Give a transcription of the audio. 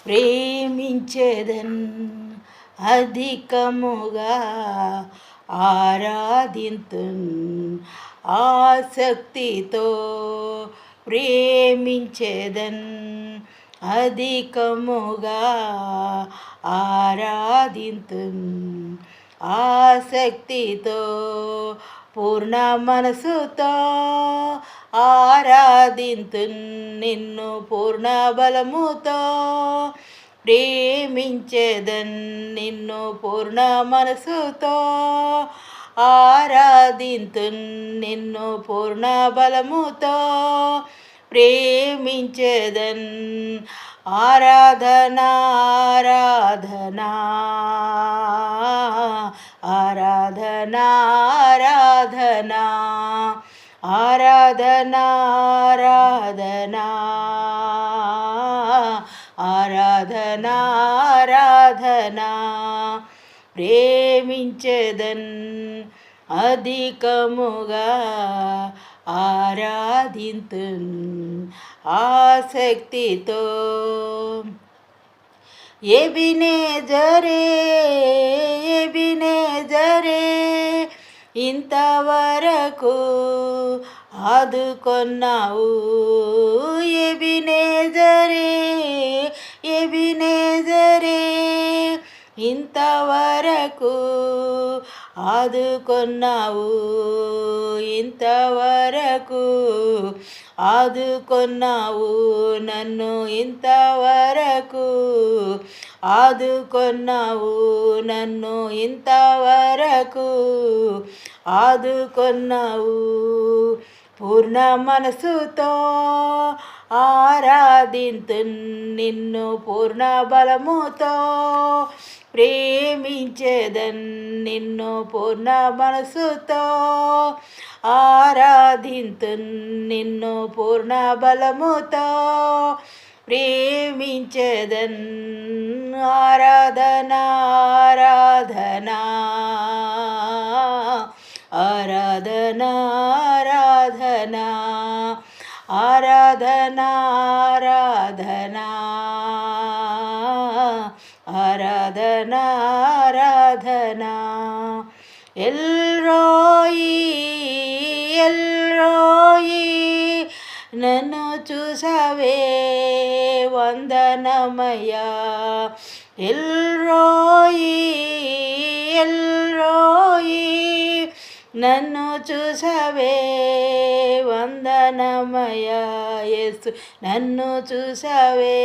ప్రేమించేదన్ అధికముగా ఆరాధింతున్ ఆసక్తితో ప్రేమించేదన్ అధికముగా ఆరాధింతున్ ఆసక్తితో పూర్ణ మనసుతో ఆరాధింతున్ నిన్ను పూర్ణ బలముతో ప్రేమించేదన్ నిన్ను పూర్ణ మనసుతో ఆరాధింతున్ నిన్ను పూర్ణ బలముతో ప్రేమించేదన్ ఆరాధనా ఆరాధనా ఆరాధనా ఆరాధనా ఆరాధనా ఆరాధనా ఆరాధనా ఆరాధనా ప్రేమించేదన్ అధికముగా ఆరాధింతున్ ఆసక్తితో ఎబినేజరే ఇంతవరకు ఆదుకొన్నావు ఎబినేజరే ఇంతవరకు ఆదుకొన్నావు ఇంతవరకు ఆదుకొన్నావు నన్ను ఇంతవరకు ఆదుకొన్నావు నన్ను ఇంతవరకు ఆదుకొన్నావు పూర్ణ మనసుతో ఆరాధింతున్ నిన్ను పూర్ణ బలముతో ప్రేమించేదన్ నిన్ను పూర్ణ మనసుతో ఆరాధింతున్ నిన్ను పూర్ణ బలముతో ప్రేమించేదన్ ఆరాధనా ఆరాధనా ఆరాధనా ఆరాధనా ఆరాధనా ఆరాధనా ఆరాధనా ఆరాధనా ఎల్రోయి నన్ను చూసావే వందనమయ్యా ఎల్రోయి నన్ను చూసావే వందనమయ్యా యేసు నన్ను చూసావే